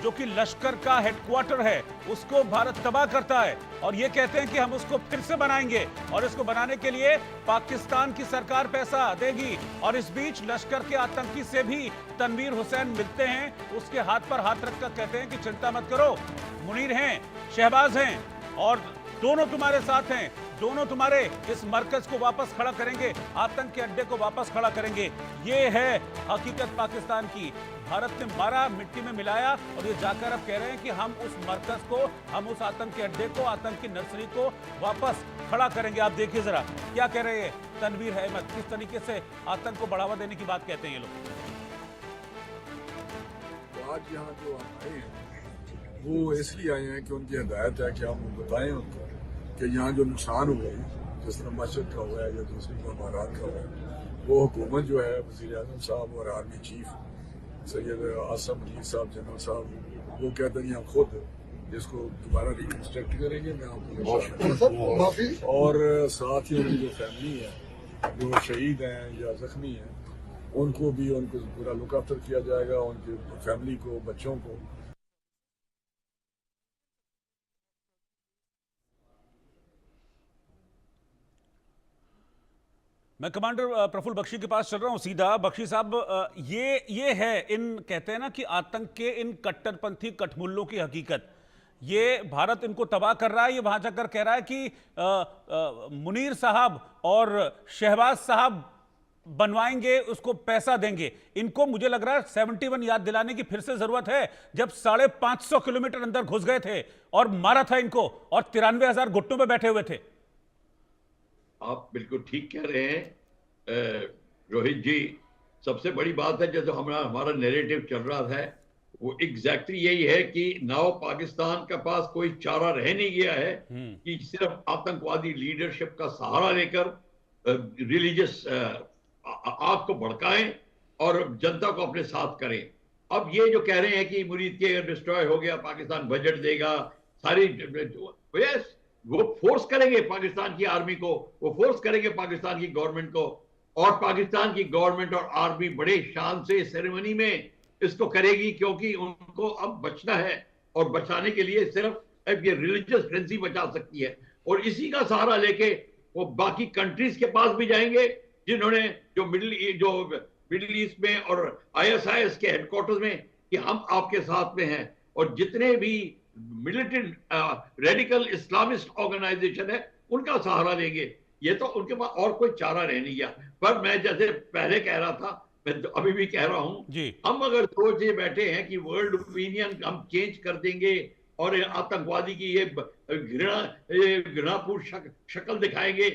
जो कि लश्कर का हेडक्वार्टर है, उसको भारत तबाह करता है और ये कहते हैं कि हम उसको फिर से बनाएंगे और इसको बनाने के लिए पाकिस्तान की सरकार पैसा देगी। और इस बीच लश्कर के आतंकी से भी तनवीर हुसैन मिलते हैं, उसके हाथ पर हाथ रखकर कहते हैं कि चिंता मत करो, मुनीर हैं, शहबाज हैं और दोनों तुम्हारे साथ हैं, दोनों तुम्हारे इस मरकज को वापस खड़ा करेंगे, आतंक के अड्डे को वापस खड़ा करेंगे। ये है हकीकत पाकिस्तान की। भारत ने मारा, मिट्टी में मिलाया और ये जाकर अब कह रहे हैं कि हम उस मरकज को, हम उस आतंक के अड्डे को, आतंक की नर्सरी को वापस खड़ा करेंगे। आप देखिए जरा क्या कह रहे हैं तनवीर अहमद, किस तरीके से आतंक को बढ़ावा देने की बात कहते हैं ये लोग। तो आज यहाँ जो आए हैं वो इसलिए आए हैं कि उनकी हिदायत है कि हम बताएं उनको कि यहाँ जो नुकसान हुआ है, जिस तरह मस्जिद का हुआ है या दूसरी इमारत का हुआ है, वो हुकूमत जो है वज़ीर आज़म साहब और आर्मी चीफ सैयद आसम अली साहब जनरल साहब वो कहते हैं हम खुद इसको दोबारा रिकन्स्ट्रक्ट करेंगे। मैं आपको और साथ ही उनकी जो फैमिली है जो शहीद हैं या जख्मी हैं उनको भी उनको पूरा लुक आफ्टर किया जाएगा, उनकी फैमिली को, बच्चों को। मैं कमांडर प्रफुल्ल बख्शी के पास चल रहा हूं सीधा। बख्शी साहब, ये है इन कहते हैं ना कि आतंक के इन कट्टरपंथी कठमुल्लों की हकीकत। ये भारत इनको तबाह कर रहा है। ये वहां जाकर कह रहा है कि मुनीर साहब और शहबाज साहब बनवाएंगे, उसको पैसा देंगे। इनको मुझे लग रहा है 71 याद दिलाने की फिर से जरूरत है, जब 550 किलोमीटर अंदर घुस गए थे और मारा था इनको और 93,000 घुटनों पे बैठे हुए थे। आप बिल्कुल ठीक कह रहे हैं रोहित जी। सबसे बड़ी बात है जो हमारा नैरेटिव चल रहा है वो एग्जैक्टली यही है कि नाउ पाकिस्तान के पास कोई चारा रह नहीं गया है कि सिर्फ आतंकवादी लीडरशिप का सहारा लेकर रिलीजियस आग को भड़काएं और जनता को अपने साथ करें। अब ये जो कह रहे हैं कि मुरीद के डिस्ट्रॉय हो गया, पाकिस्तान बजट देगा, सारी यस वो फोर्स करेंगे पाकिस्तान की आर्मी को, वो फोर्स करेंगे पाकिस्तान की गवर्नमेंट को, और पाकिस्तान की गवर्नमेंट और आर्मी बड़े शान से सेरेमनी में इसको करेगी क्योंकि उनको अब बचना है और बचाने के लिए सिर्फ ये रिलीजियस फ्रेंसी बचा सकती है। और इसी का सहारा लेके वो बाकी कंट्रीज के पास भी जाएंगे जिन्होंने जो मिडिल ईस्ट में और ISIS के हेडक्वार्टर्स में कि हम आपके साथ में हैं, और जितने भी मिलिटेंट रेडिकल इस्लामिस्ट ऑर्गेनाइजेशन है उनका सहारा लेंगे। ये तो उनके पास और कोई चारा रह नहीं गया। पर मैं जैसे पहले कह रहा था, मैं तो अभी भी कह रहा हूं, हम अगर सोचे बैठे हैं कि वर्ल्ड ओपिनियन हम चेंज कर देंगे और आतंकवादी की ये घृणापूर्ण शक्ल दिखाएंगे,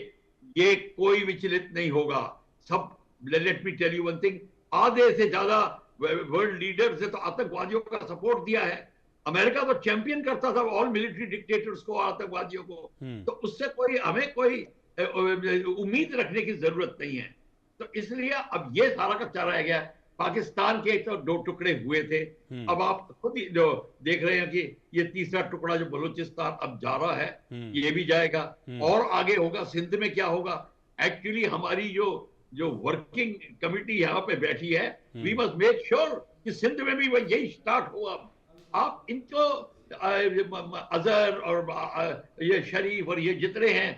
ये कोई विचलित नहीं होगा। सब let me tell you one thing, आधे से ज्यादा वर्ल्ड लीडर्स ने तो आतंकवादियों का सपोर्ट दिया है। अमेरिका तो चैंपियन करता था ऑल मिलिट्री डिक्टेटर्स को, आतंकवादियों को, तो उससे हमें कोई उम्मीद रखने की जरूरत नहीं है। तो इसलिए अब ये सारा का चारा रह गया। पाकिस्तान के तो 2 टुकड़े हुए थे, अब आप खुद ही जो देख रहे हैं कि ये तीसरा टुकड़ा जो बलूचिस्तान अब जा रहा है, ये भी जाएगा और आगे होगा। सिंध में क्या होगा? एक्चुअली हमारी जो वर्किंग कमिटी यहाँ पे बैठी है, वी मस्ट मेक श्योर कि सिंध में भी यही स्टार्ट हो। आप इनको अजहर और ये शरीफ और ये जितने हैं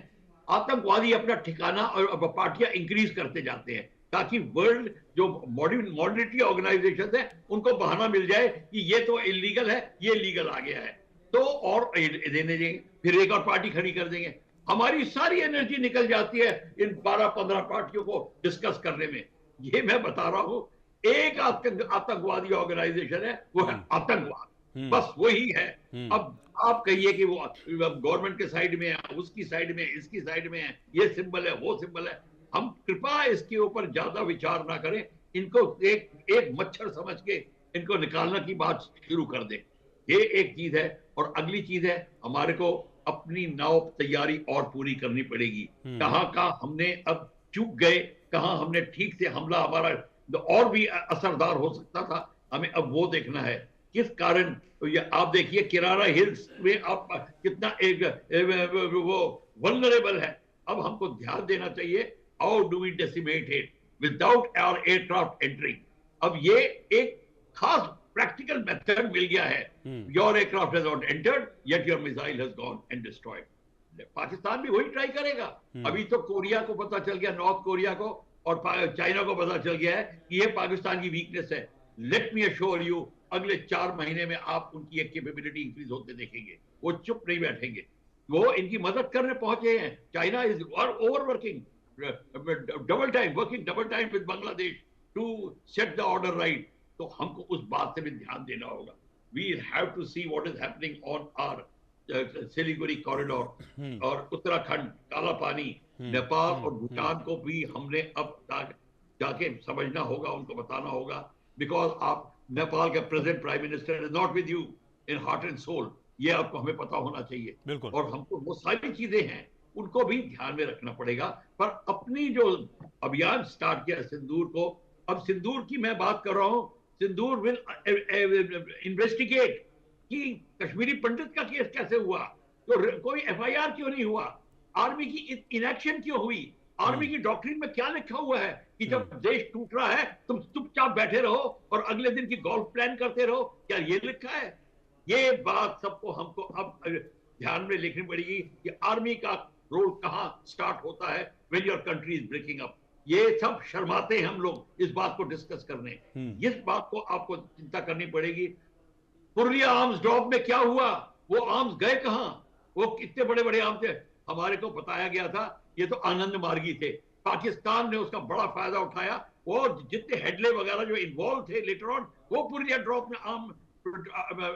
आतंकवादी अपना ठिकाना और पार्टियां इंक्रीज करते जाते हैं ताकि वर्ल्ड जो मॉडर्निटी ऑर्गेनाइजेशन है उनको बहाना मिल जाए कि ये तो इलीगल है, ये लीगल आ गया है, तो और देने देंगे, फिर एक और पार्टी खड़ी कर देंगे। हमारी सारी एनर्जी निकल जाती है इन 12-15 पार्टियों को डिस्कस करने में। ये मैं बता रहा हूं, एक आतंकवादी ऑर्गेनाइजेशन है, वो है आतंकवाद, बस वही है। अब आप कहिए कि वो गवर्नमेंट के साइड में है, उसकी साइड में, इसकी साइड में है, ये सिंबल है, वो सिंबल है। हम कृपया इसके ऊपर ज्यादा विचार ना करें, इनको एक मच्छर समझ के इनको निकालने की बात शुरू कर दें। ये एक चीज है। और अगली चीज है, हमारे को अपनी नाव तैयारी और पूरी करनी पड़ेगी। कहाँ हमने अब चूक गए, कहाँ हमने ठीक से हमला हमारा और भी असरदार हो सकता था, हमें अब वो देखना है। किस कारण ये आप देखिए किरारा हिल्स में आप कितना वो वल्नरेबल है। अब हमको ध्यान देना चाहिए, how do we decimate it without our aircraft entering. अब ये एक खास प्रैक्टिकल मेथड मिल गया है। Your aircraft has not entered yet your missile has gone and destroyed. Pakistan भी वही ट्राई करेगा। अभी तो कोरिया को पता चल गया, नॉर्थ कोरिया को और चाइना को पता चल गया है कि ये पाकिस्तान की वीकनेस है। लेट मी अश्योर यू, अगले 4 महीने में आप उनकी एक कैपेबिलिटी इंक्रीज होते देखेंगे। वो चुप नहीं बैठेंगे, वो इनकी मदद करने पहुंचे हैं। China is over working double time with Bangladesh to set the order right. तो हमको उस बात से भी ध्यान देना होगा। We have to see what is happening on our Siliguri corridor और उत्तराखंड, काला पानी, नेपाल और भूटान को भी हमने अब तक जाके समझना होगा, उनको बताना होगा। बिकॉज आप नेपाल के present prime minister is not with you in heart and soul, ये आपको हमें पता होना चाहिए। और हमको वो सारी चीजें हैं उनको भी ध्यान में रखना पड़ेगा। पर अपनी जो अभियान स्टार्ट किया सिंदूर को, अब सिंदूर की मैं बात कर रहा हूं, सिंदूर विल इन्वेस्टिगेट कि कश्मीरी पंडित का केस कैसे हुआ, तो कोई एफआईआर क्यों नहीं हुआ, आर्मी की इनएक्शन क्यों हुई, आर्मी की डॉक्ट्रिन में क्या लिखा हुआ है कि जब देश टूट रहा है तुम चुपचाप बैठे रहो और अगले दिन की गोल्फ प्लान करते रहो, क्या ये लिखा है? ये बात सबको हमको अब ध्यान में लिखनी पड़ेगी कि आर्मी का रोल कहां स्टार्ट होता है when your country is breaking up. ये सब शर्माते हैं हम लोग इस बात को डिस्कस करने। इस बात को आपको चिंता करनी पड़ेगी। पुरलिया आर्म्स ड्रॉप में क्या हुआ, वो आर्म्स गए कहां, वो कितने बड़े बड़े आर्म्स थे, हमारे को बताया गया था ये तो आनंद मार्गी थे। पाकिस्तान ने उसका बड़ा फायदा उठाया और जितने हेडले वगैरह जो इन्वॉल्व थे लेटर ऑन, वो पुरलिया ड्रॉप में आर्म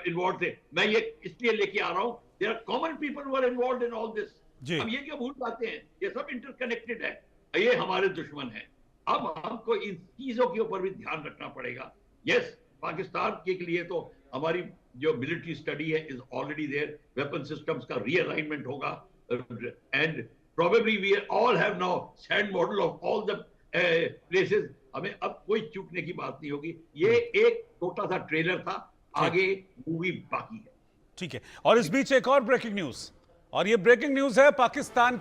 इन्वॉल्व थे। मैं ये इसलिए लेके आ रहा हूं, there are common people who are involved in all this. हम ये क्या भूल जाते हैं, ये सब इंटरकनेक्टेड है, ये हमारे दुश्मन है। अब हमको इन चीजों के ऊपर भी ध्यान रखना पड़ेगा। यस, पाकिस्तान के लिए तो हमारी जो मिलिट्री स्टडी है is already there, weapon systems का रीअलाइनमेंट होगा and probably we all have now sand model of all the places. हमें अब कोई चूकने की बात नहीं होगी। ये एक छोटा सा ट्रेलर था, आगे मूवी बाकी है। ठीक है। और इस बीच एक और ब्रेकिंग न्यूज, और ये ब्रेकिंग न्यूज है पाकिस्तान के